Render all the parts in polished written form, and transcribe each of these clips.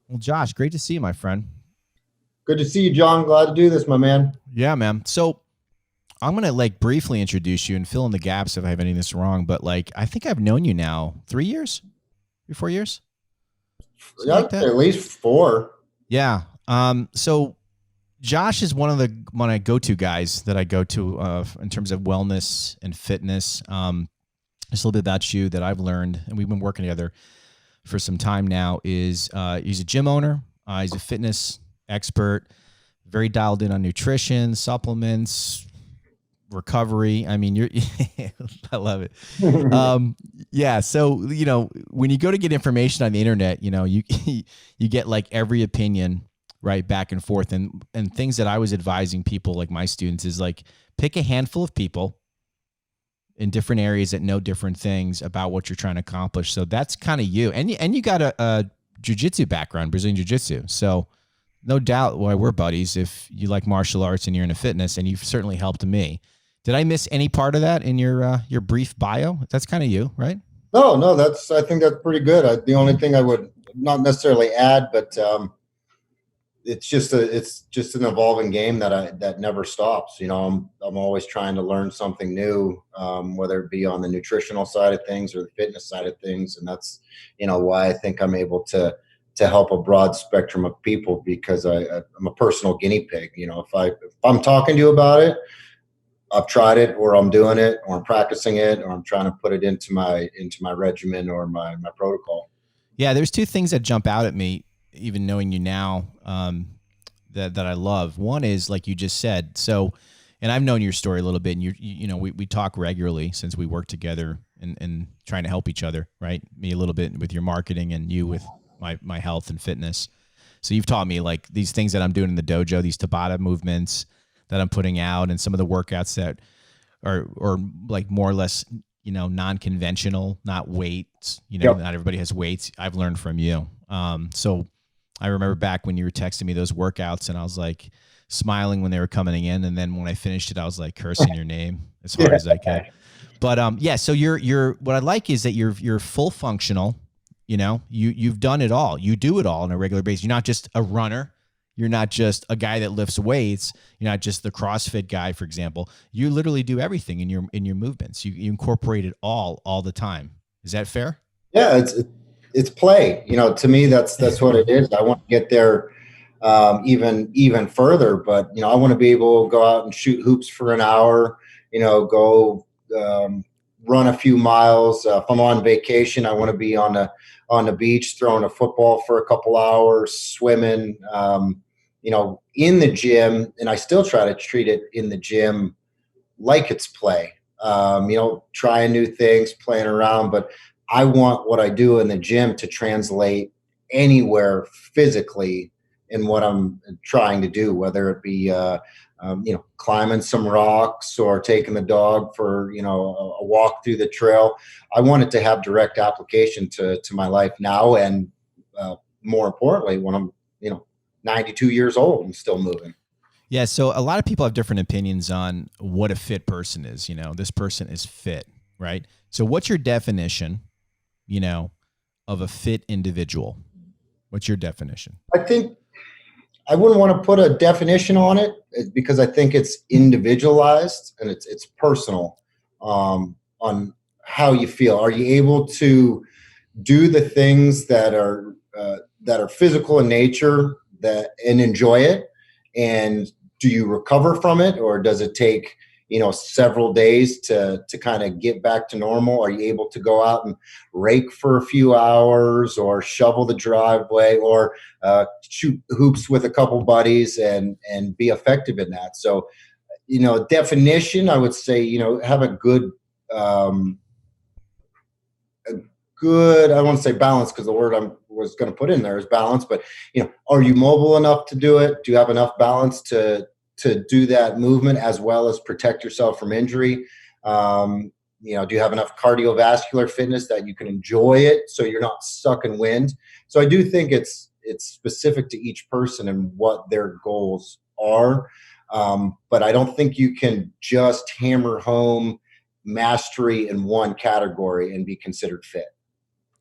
Well, Josh, great to see you, my friend. Good to see you, John. Glad to do this, my man. Yeah, man. So I'm gonna like briefly introduce you and fill in the gaps if I have any of this wrong. But like, I think I've known you now 3 years, 4 years, something Yeah, like that. at least four. Yeah. So Josh is one of the my go-to guys that I go to in terms of wellness and fitness. Just a little bit about you that I've learned, and we've been working together for some time now. Is he's a gym owner. He's a fitness expert, very dialed in on nutrition, supplements, recovery. I mean, you're, I love it. Um, yeah. So, when you go to get information on the internet, you, you get like every opinion right back and forth. And things that I was advising people like my students is like, pick a handful of people in different areas that know different things about what you're trying to accomplish. So that's kind of you. And you got a jujitsu background, Brazilian jiu-jitsu. So no doubt why we're buddies if you like martial arts and you're into fitness, and you've certainly helped me. Did I miss any part of that in your brief bio? That's kind of you, right? No, I think that's pretty good. The only thing I would not necessarily add, but it's just an evolving game that never stops. I'm always trying to learn something new, whether it be on the nutritional side of things or the fitness side of things, and that's why I think I'm able to help a broad spectrum of people because I'm a personal guinea pig. If I'm talking to you about it, I've tried it, or I'm doing it, or I'm practicing it, or I'm trying to put it into my regimen or my protocol. Yeah, there's two things that jump out at me, even knowing you now, that I love. One is like you just said. So, and I've known your story a little bit, and we talk regularly since we work together and trying to help each other, right? Me a little bit with your marketing, and you with my health and fitness. So you've taught me like these things that I'm doing in the dojo, these Tabata movements that I'm putting out, and some of the workouts that are or like more or less non-conventional, not weights. Yep. Not everybody has weights. I've learned from you. So I remember back when you were texting me those workouts, and I was like smiling when they were coming in, and then when I finished it, I was like cursing your name as hard Yeah. as I could. But yeah. So you're what I like is that you're full functional. You've done it all. You do it all on a regular basis. You're not just a runner. You're not just a guy that lifts weights. You're not just the CrossFit guy, for example. You literally do everything in your movements. You incorporate it all the time. Is that fair? Yeah, it's play. To me, that's what it is. I want to get there even further, but I want to be able to go out and shoot hoops for an hour. Go run a few miles. If I'm on vacation, I want to be on the beach throwing a football for a couple hours, swimming. In the gym, and I still try to treat it in the gym like it's play. Trying new things, playing around, but I want what I do in the gym to translate anywhere physically in what I'm trying to do, whether it be climbing some rocks or taking the dog for a walk through the trail. I want it to have direct application to my life now, and more importantly, when I'm 92 years old and still moving. Yeah. So a lot of people have different opinions on what a fit person is. This person is fit, right? So what's your definition, you know, of a fit individual? What's your definition? I think I wouldn't want to put a definition on it because I think it's individualized and it's personal, on how you feel. Are you able to do the things that are physical in nature and enjoy it? And do you recover from it, or does it take several days to kind of get back to normal? Are you able to go out and rake for a few hours, or shovel the driveway, or shoot hoops with a couple buddies and be effective in that? So definition, I would say have um, a good, I don't want to say balance, because the word I was going to put in there is balance, but are you mobile enough to do it? Do you have enough balance to do that movement as well as protect yourself from injury? Do you have enough cardiovascular fitness that you can enjoy it so you're not sucking wind? So I do think it's specific to each person and what their goals are. But I don't think you can just hammer home mastery in one category and be considered fit.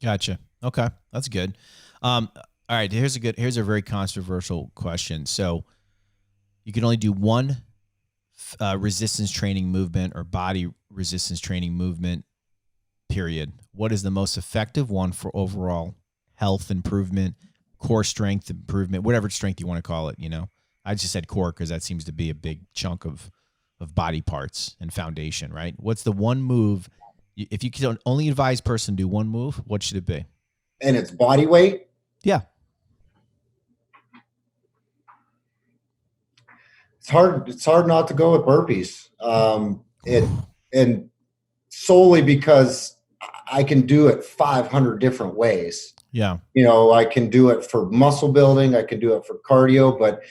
Gotcha. Okay. That's good. Um, All right, here's a very controversial question. So you can only do one resistance training movement or body resistance training movement, period. What is the most effective one for overall health improvement, core strength improvement, whatever strength you want to call it? I just said core because that seems to be a big chunk of body parts and foundation, right? What's the one move? If you can only advise person to do one move, what should it be? And it's body weight. Yeah. It's hard not to go with burpees. And solely because I can do it 500 different ways. Yeah. I can do it for muscle building. I can do it for cardio, but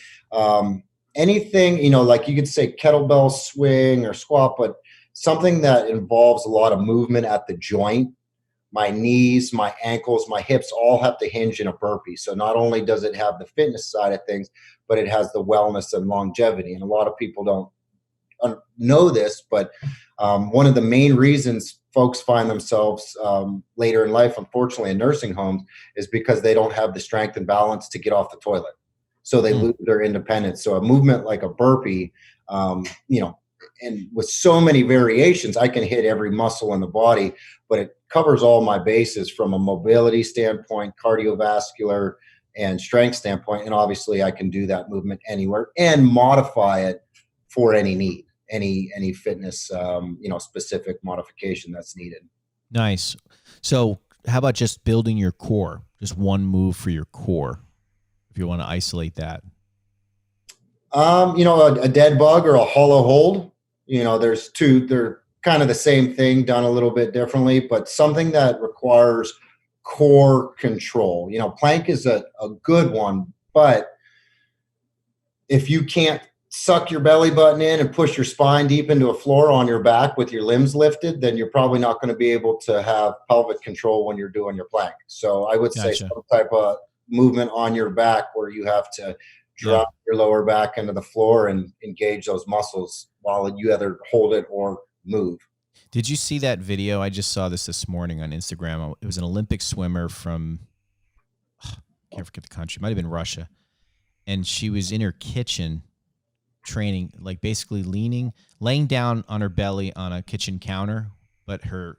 anything, like you could say kettlebell swing or squat, but something that involves a lot of movement at the joint, my knees, my ankles, my hips all have to hinge in a burpee. So not only does it have the fitness side of things, but it has the wellness and longevity. And a lot of people don't know this, but one of the main reasons folks find themselves later in life, unfortunately, in nursing homes, is because they don't have the strength and balance to get off the toilet. So they lose their independence. So a movement like a burpee, and with so many variations, I can hit every muscle in the body, but it covers all my bases from a mobility standpoint, cardiovascular, and strength standpoint. And obviously I can do that movement anywhere and modify it for any need, any fitness, specific modification that's needed. Nice. So how about just building your core? Just one move for your core, if you want to isolate that. A dead bug or a hollow hold. There's two, they're kind of the same thing done a little bit differently, but something that requires core control. Plank is a good one, but if you can't suck your belly button in and push your spine deep into a floor on your back with your limbs lifted, then you're probably not going to be able to have pelvic control when you're doing your plank. So I would say some type of movement on your back where you have to drop your lower back into the floor and engage those muscles while you either hold it or move. Did you see that video? I just saw this morning on Instagram. It was an Olympic swimmer from, I can't forget the country. It might have been Russia. And she was in her kitchen training, like basically laying down on her belly on a kitchen counter, but her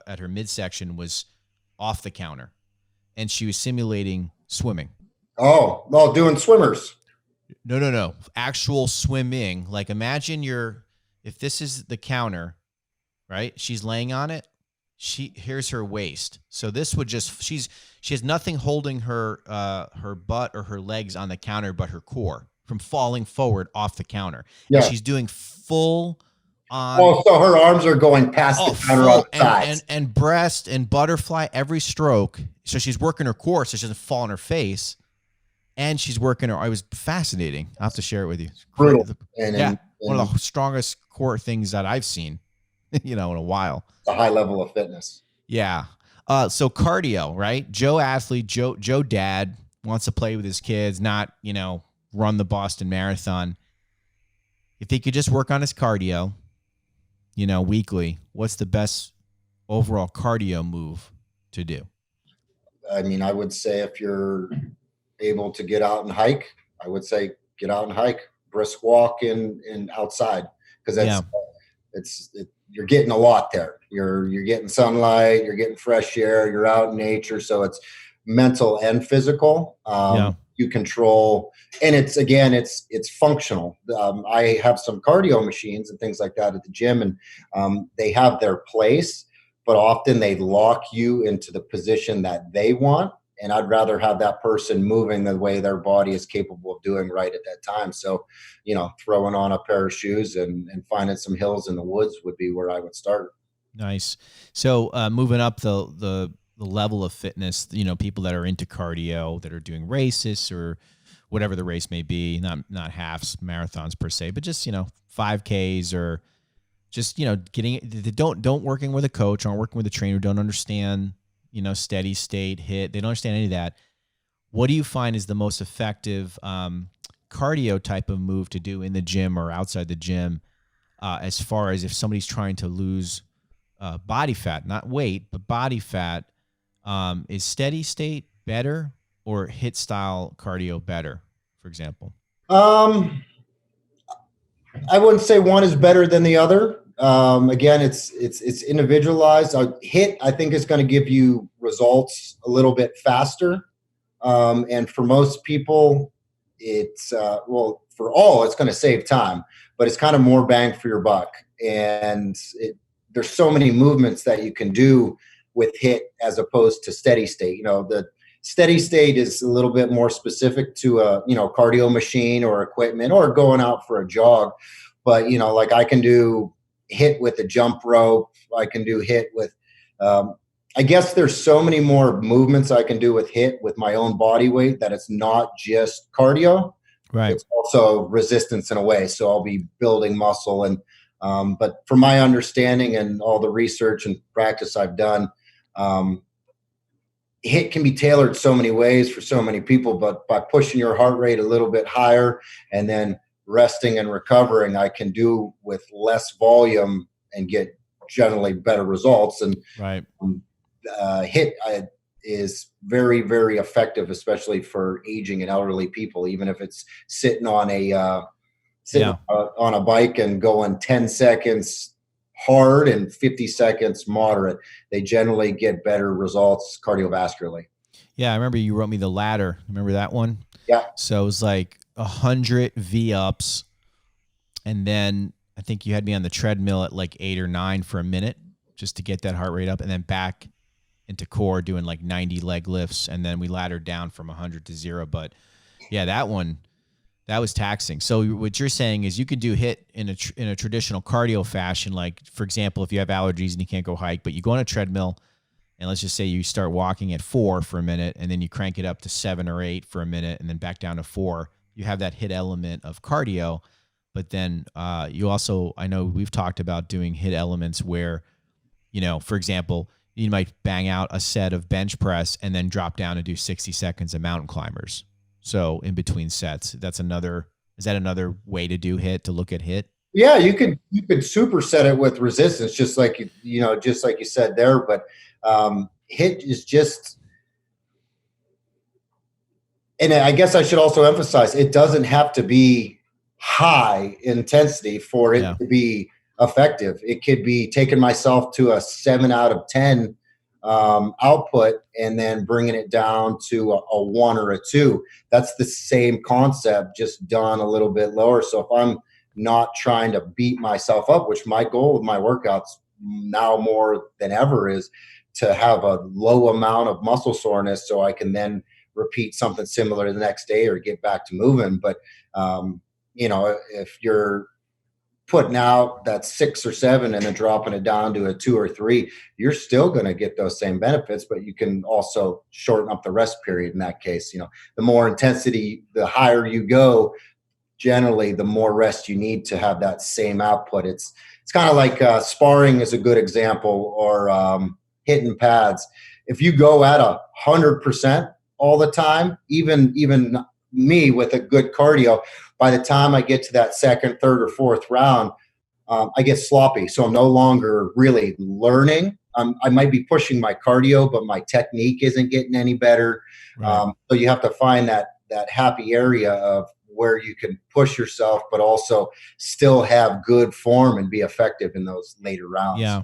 at her midsection was off the counter. And she was simulating swimming. Oh, doing swimmers. No. Actual swimming. Like imagine if this is the counter, right? She's laying on it. Here's her waist. So this would she has nothing holding her butt or her legs on the counter but her core from falling forward off the counter. Yeah. And she's doing full on. Oh, so her arms are going past the counter on the sides. And breast and butterfly every stroke. So she's working her core so she doesn't fall on her face. And she's working her. It was fascinating. I'll have to share it with you. Brutal. One of the strongest core things that I've seen, in a while. A high level of fitness. Yeah. So cardio, right? Joe athlete, Joe dad wants to play with his kids, not, run the Boston Marathon. If he could just work on his cardio, weekly, what's the best overall cardio move to do? I mean, I would say if you're able to get out and hike, I would say get out and hike, brisk walk in outside, because you're getting a lot there. You're getting sunlight, you're getting fresh air, you're out in nature. So it's mental and physical. You control, and it's functional. I have some cardio machines and things like that at the gym, and they have their place, but often they lock you into the position that they want. And I'd rather have that person moving the way their body is capable of doing right at that time. So, throwing on a pair of shoes and finding some hills in the woods would be where I would start. Nice. So moving up the level of fitness, people that are into cardio, that are doing races or whatever the race may be, not halves, marathons per se, but just, 5Ks or just, don't working with a coach, aren't working with a trainer, don't understand, steady state hit. They don't understand any of that. What do you find is the most effective cardio type of move to do in the gym or outside the gym, as far as if somebody's trying to lose body fat, not weight, but body fat? Is steady state better or HIIT style cardio better, for example? I wouldn't say one is better than the other. Again, it's individualized. HIIT, I think, is going to give you results a little bit faster. And for most people, it's well, for all, it's going to save time, but it's kind of more bang for your buck. And there's so many movements that you can do with HIIT as opposed to steady state. The steady state is a little bit more specific to a cardio machine or equipment or going out for a jog. But like I can do HIIT with a jump rope. I can do HIIT with I guess there's so many more movements I can do with HIIT with my own body weight that it's not just cardio. Right. It's also resistance in a way. So I'll be building muscle. And but from my understanding and all the research and practice I've done, HIIT can be tailored so many ways for so many people, but by pushing your heart rate a little bit higher and then resting and recovering, I can do with less volume and get generally better results. And right. HIIT is very, very effective, especially for aging and elderly people, even if it's sitting on a bike and going 10 seconds hard and 50 seconds moderate. They generally get better results cardiovascularly. Yeah, I remember you wrote me the ladder. Remember that one? Yeah. So it was like 100 V-ups, and then I think you had me on the treadmill at like 8 or 9 for a minute just to get that heart rate up, and then back into core doing like 90 leg lifts, and then we laddered down from 100 to 0. But yeah, that was taxing. So what you're saying is you could do HIIT in a traditional cardio fashion. Like, for example, if you have allergies and you can't go hike, but you go on a treadmill, and let's just say you start walking at 4 for a minute, and then you crank it up to 7 or 8 for a minute, and then back down to 4. You have that HIIT element of cardio, but then you also, I know we've talked about doing HIIT elements where, for example, you might bang out a set of bench press and then drop down and do 60 seconds of mountain climbers. So in between sets, is that another way to do HIIT, to look at HIIT? Yeah, you could superset it with resistance, just like you said there. But HIIT is just, and I guess I should also emphasize, it doesn't have to be high intensity for it to be effective. It could be taking myself to a 7 out of 10 output and then bringing it down to a 1 or a 2. That's the same concept, just done a little bit lower. So if I'm not trying to beat myself up, which my goal with my workouts now more than ever is to have a low amount of muscle soreness so I can then repeat something similar the next day or get back to moving. But if you're putting out that 6 or 7 and then dropping it down to a 2 or 3, you're still going to get those same benefits, but you can also shorten up the rest period in that case. The more intensity, the higher you go, generally the more rest you need to have that same output. It's kind of like sparring is a good example, or hitting pads. If you go at 100% all the time, even me with a good cardio, by the time I get to that second, third, or fourth round, I get sloppy. So I'm no longer really learning. I might be pushing my cardio, but my technique isn't getting any better. Right. So you have to find that happy area of where you can push yourself, but also still have good form and be effective in those later rounds. Yeah.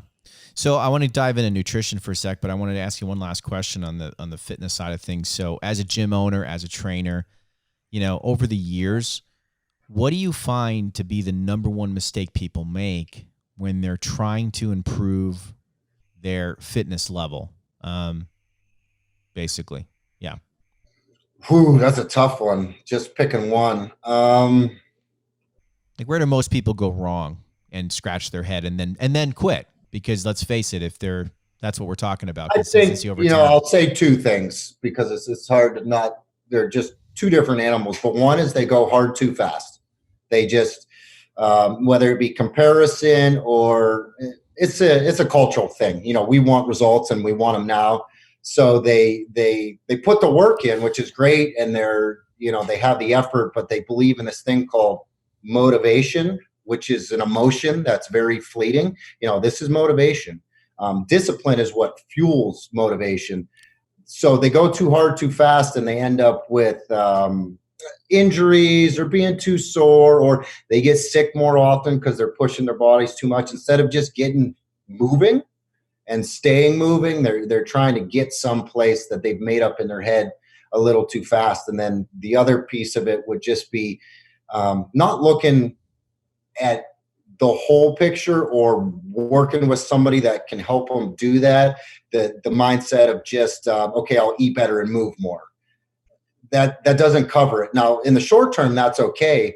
So I want to dive into nutrition for a sec, but I wanted to ask you one last question on the fitness side of things. So as a gym owner, as a trainer, over the years, what do you find to be the number one mistake people make when they're trying to improve their fitness level? Basically. Yeah. Whew, that's a tough one. Just picking one. Like, where do most people go wrong and scratch their head and then quit? Because let's face it, that's what we're talking about. I think, I'll say 2 things because it's hard to not, they're just 2 different animals, but one is they go hard too fast. They just, whether it be comparison or it's a cultural thing. We want results and we want them now. So they put the work in, which is great. And they have the effort, but they believe in this thing called motivation, which is an emotion that's very fleeting. This is motivation. Discipline is what fuels motivation. so they go too hard, too fast, and they end up with injuries or being too sore, or they get sick more often because they're pushing their bodies too much instead of just getting moving and staying moving. They're trying to get someplace that they've made up in their head a little too fast. And then the other piece of it would just be not looking at the whole picture or working with somebody that can help them do that. The mindset of just okay, I'll eat better and move more. That doesn't cover it. Now, in the short term, that's okay.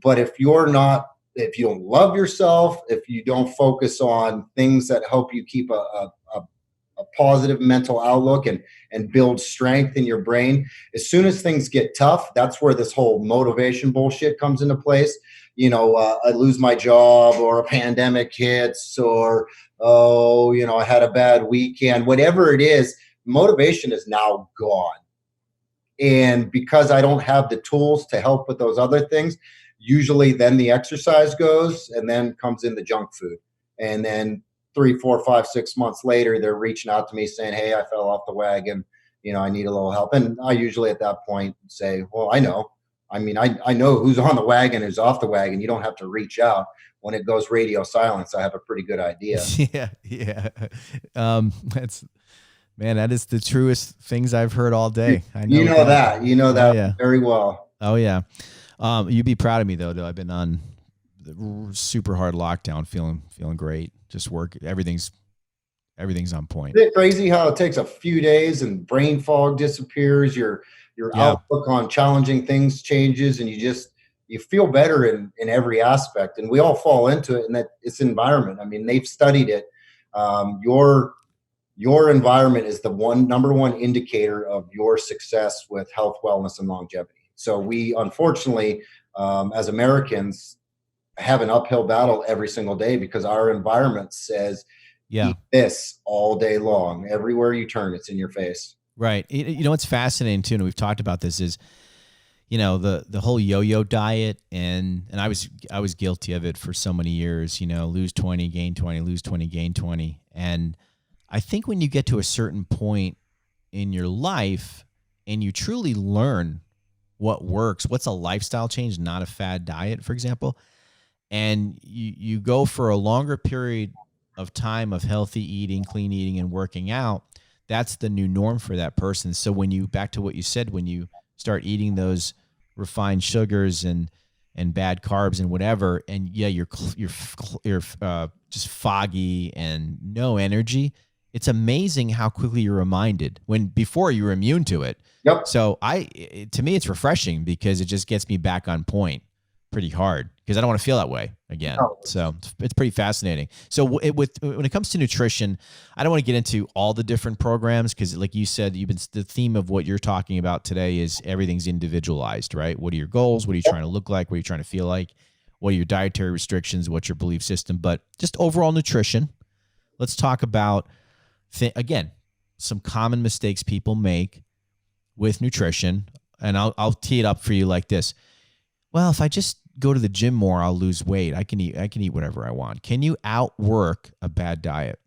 But if you don't love yourself, if you don't focus on things that help you keep a positive mental outlook and build strength in your brain, as soon as things get tough, that's where this whole motivation bullshit comes into place. I lose my job, or a pandemic hits, or, I had a bad weekend, whatever it is, motivation is now gone. And because I don't have the tools to help with those other things, usually then the exercise goes, and then comes in the junk food. And then 3, 4, 5, 6 months later, they're reaching out to me saying, hey, I fell off the wagon. I need a little help. And I usually at that point say, well, I know. I mean, I know who's on the wagon, who's off the wagon. You don't have to reach out. When it goes radio silence, I have a pretty good idea. Yeah. That is the truest things I've heard all day. I know You know that very well. Oh yeah. You'd be proud of me though. I've been on the super hard lockdown, feeling great. Just work. Everything's on point. Isn't it crazy how it takes a few days and brain fog disappears? Your outlook on challenging things changes, and you feel better in every aspect. And we all fall into it, and that it's environment. I mean, they've studied it. Your environment is the number one indicator of your success with health, wellness, and longevity. So we, unfortunately, as Americans, have an uphill battle every single day because our environment says, eat this all day long. Everywhere you turn, it's in your face. Right. What's fascinating too, and we've talked about this, is the whole yo-yo diet, and I was guilty of it for so many years. Lose 20, gain 20, lose 20, gain 20, and I think when you get to a certain point in your life and you truly learn what works, what's a lifestyle change, not a fad diet, for example, and you go for a longer period of time of healthy eating, clean eating, and working out, that's the new norm for that person. So back to what you said, when you start eating those refined sugars and bad carbs and whatever, and you're just foggy and no energy. It's amazing how quickly you're reminded when before you were immune to it. Yep. So to me, it's refreshing because it just gets me back on point pretty hard because I don't want to feel that way again. Oh. So it's pretty fascinating. So when it comes to nutrition, I don't want to get into all the different programs because, like you said, the theme of what you're talking about today is everything's individualized, right? What are your goals? What are you trying to look like? What are you trying to feel like? What are your dietary restrictions? What's your belief system? But just overall nutrition. Let's talk about again, some common mistakes people make with nutrition. And I'll tee it up for you like this. Well, if I just go to the gym more, I'll lose weight. I can eat whatever I want. Can you outwork a bad diet?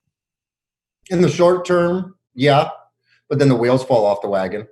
In the short term, yeah. But then the wheels fall off the wagon.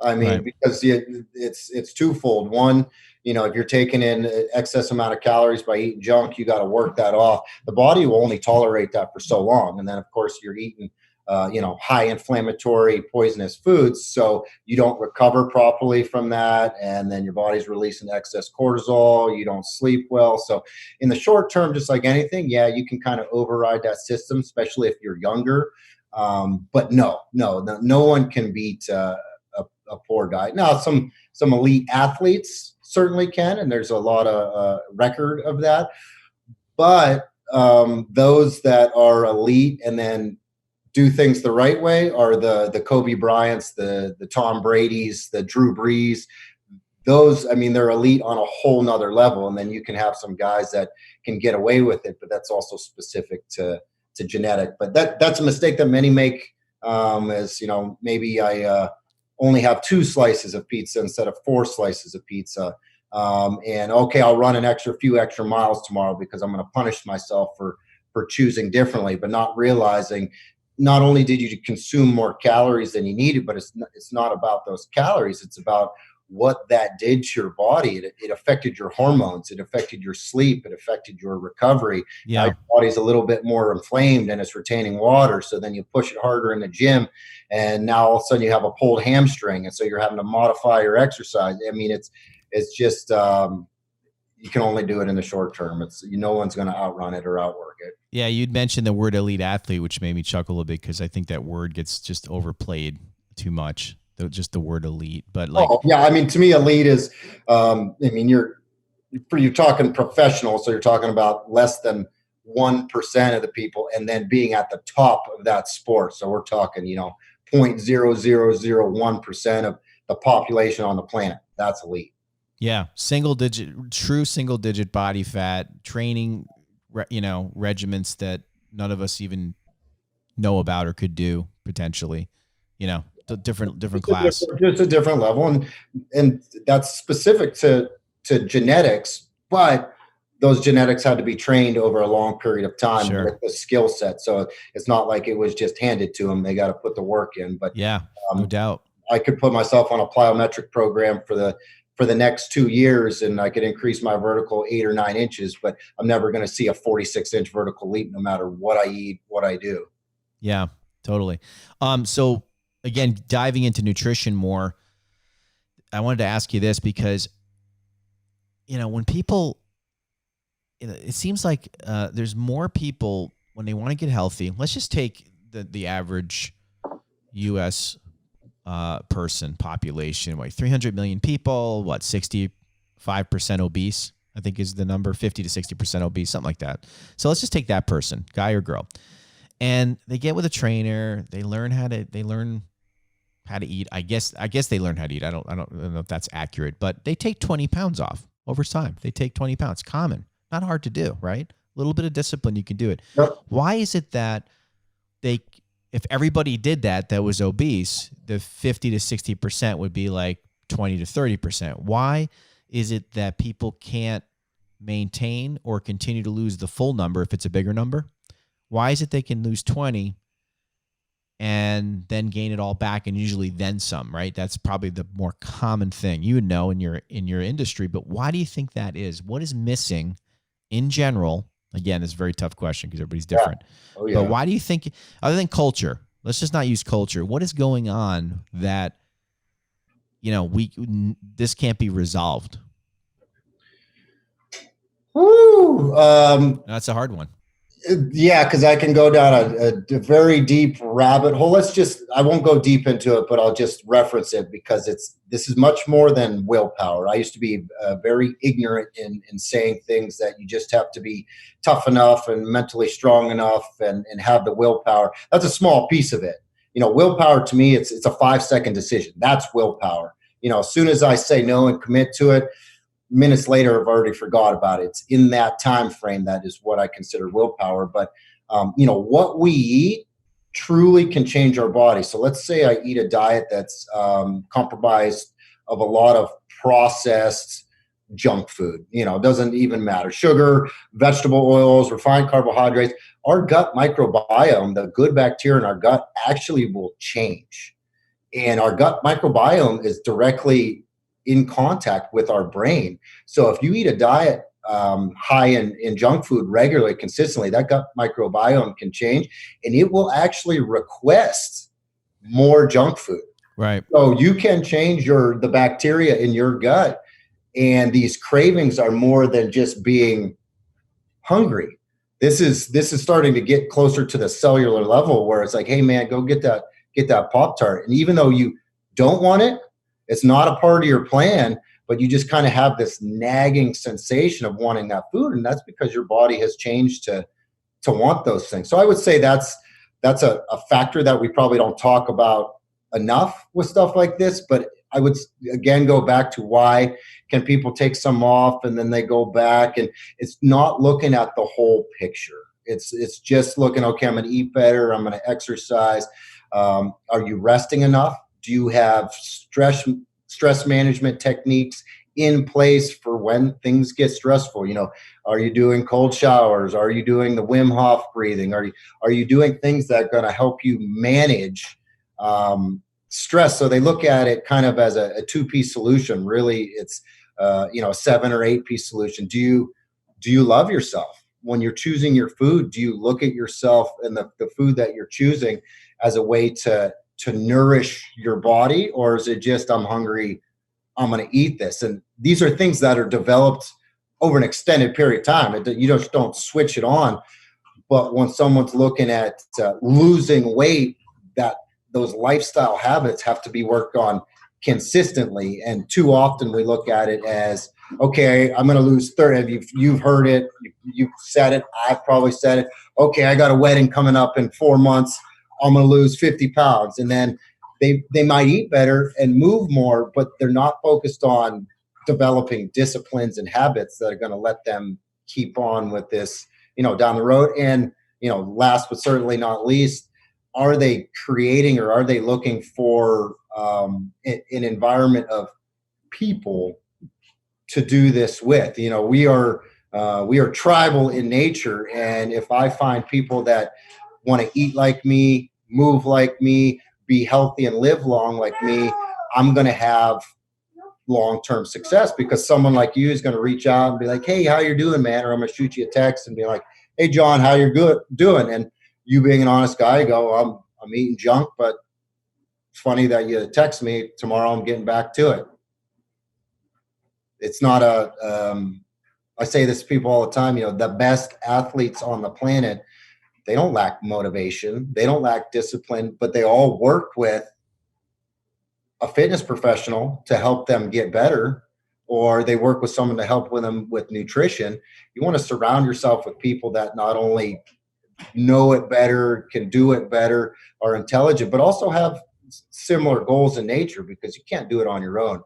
I mean, right. Because it's twofold. One, if you're taking in excess amount of calories by eating junk, you got to work that off. The body will only tolerate that for so long. And then, of course, you're eating, high inflammatory, poisonous foods. So you don't recover properly from that. And then your body's releasing excess cortisol. You don't sleep well. So in the short term, just like anything, yeah, you can kind of override that system, especially if you're younger. But no one can beat a poor diet. Now, some elite athletes certainly can, and there's a lot of record of that. But those that are elite and then do things the right way are the Kobe Bryants, the Tom Brady's, the Drew Brees. Those, they're elite on a whole nother level. And then you can have some guys that can get away with it, but that's also specific to genetic. But that's a mistake that many make. Maybe I only have 2 slices of pizza instead of 4 slices of pizza. And okay, I'll run a few extra miles tomorrow because I'm going to punish myself for choosing differently, but not realizing not only did you consume more calories than you needed, but it's not about those calories. It's about what that did to your body. It affected your hormones. It affected your sleep. It affected your recovery. Yeah. Now your body's a little bit more inflamed and it's retaining water. So then you push it harder in the gym, and now all of a sudden you have a pulled hamstring, and so you're having to modify your exercise. I mean, it's just you can only do it in the short term. No one's going to outrun it or outwork it. Yeah, you'd mentioned the word elite athlete, which made me chuckle a bit because I think that word gets just overplayed too much. Just the word elite, but like, yeah, I mean, to me, elite is, I mean, you're talking professional, so you're talking about less than 1% of the people, and then being at the top of that sport. So we're talking, 0.0001% of the population on the planet. That's elite. Yeah, true single digit body fat, training, regiments that none of us even know about or could do potentially, different class. Just a different level, and that's specific to genetics, but those genetics had to be trained over a long period of time with the skill set. So it's not like it was just handed to them. They got to put the work in. But yeah, no doubt. I could put myself on a plyometric program for the next 2 years, and I could increase my vertical 8 or 9 inches, but I'm never going to see a 46-inch vertical leap no matter what I eat, what I do. Yeah, totally. So again, diving into nutrition more, I wanted to ask you this because, when people, it seems like there's more people when they want to get healthy. Let's just take the average U.S. Person population, like 300 million people, 65% obese, I think is the number, 50 to 60% obese, something like that. So let's just take that person, guy or girl, and they get with a trainer. They learn how to eat. I guess they learn how to eat. I don't know if that's accurate, but they take 20 pounds off over time. They take 20 pounds. Common, not hard to do, right? A little bit of discipline, you can do it. Yep. Why is it that if everybody did that was obese, the 50 to 60% would be like 20 to 30%? Why is it that people can't maintain or continue to lose the full number if it's a bigger number? Why is it they can lose 20 and then gain it all back, and usually then some, right? That's probably the more common thing, in your industry. But why do you think that is? What is missing in general? Again, it's a very tough question because everybody's different. Yeah. Oh, yeah. But why do you think, other than culture, let's just not use culture, what is going on that, this can't be resolved? Woo! That's a hard one. Yeah, because I can go down a very deep rabbit hole. I won't go deep into it, but I'll just reference it because this is much more than willpower. I used to be very ignorant in saying things that you just have to be tough enough and mentally strong enough and have the willpower. That's a small piece of it. Willpower to me, it's a 5-second decision. That's willpower. As soon as I say no and commit to it, minutes later, I've already forgot about it. It's in that time frame that is what I consider willpower. But what we eat truly can change our body. So let's say I eat a diet that's compromised of a lot of processed junk food. It doesn't even matter. Sugar, vegetable oils, refined carbohydrates. Our gut microbiome, the good bacteria in our gut, actually will change. And our gut microbiome is directly in contact with our brain. So if you eat a diet high in junk food regularly, consistently, that gut microbiome can change, and it will actually request more junk food. Right. So you can change the bacteria in your gut, and these cravings are more than just being hungry. This is starting to get closer to the cellular level where it's like, hey man, go get that Pop-Tart. And even though you don't want it, it's not a part of your plan, but you just kind of have this nagging sensation of wanting that food. And that's because your body has changed to want those things. So I would say that's a factor that we probably don't talk about enough with stuff like this. But I would, again, go back to why can people take some off and then they go back, and it's not looking at the whole picture. It's just looking, okay, I'm going to eat better. I'm going to exercise. Are you resting enough? Do you have stress stress management techniques in place for when things get stressful? Are you doing cold showers? Are you doing the Wim Hof breathing? Are you doing things that are going to help you manage stress? So they look at it kind of as a two-piece solution. Really, it's a 7 or 8 piece solution. Do you love yourself? When you're choosing your food, do you look at yourself and the food that you're choosing as a way to nourish your body? Or is it just, I'm hungry, I'm going to eat this? And these are things that are developed over an extended period of time. You just don't switch it on. But when someone's looking at losing weight, that those lifestyle habits have to be worked on consistently. And too often we look at it as, okay, I'm going to lose 30. You've heard it. You've said it. I've probably said it. Okay, I got a wedding coming up in 4 months. I'm going to lose 50 pounds. And then they might eat better and move more, but they're not focused on developing disciplines and habits that are going to let them keep on with this, down the road. And, last but certainly not least, are they creating or are they looking for an environment of people to do this with? We are tribal in nature. And if I find people that want to eat like me, move like me, be healthy and live long like me, I'm going to have long-term success, because someone like you is going to reach out and be like, hey, how you doing, man? Or I'm going to shoot you a text and be like, hey, John, how you doing? And you being an honest guy, go, I'm eating junk, but it's funny that you text me. Tomorrow I'm getting back to it. It's not I say this to people all the time, the best athletes on the planet, they don't lack motivation. They don't lack discipline, but they all work with a fitness professional to help them get better, or they work with someone to help with them with nutrition. You want to surround yourself with people that not only know it better, can do it better, are intelligent, but also have similar goals in nature, because you can't do it on your own.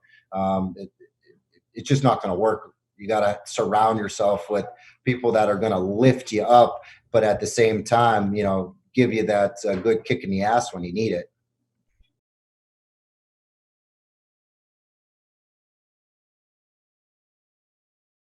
It's just not going to work. You got to surround yourself with people that are going to lift you up, but at the same time, give you that good kick in the ass when you need it.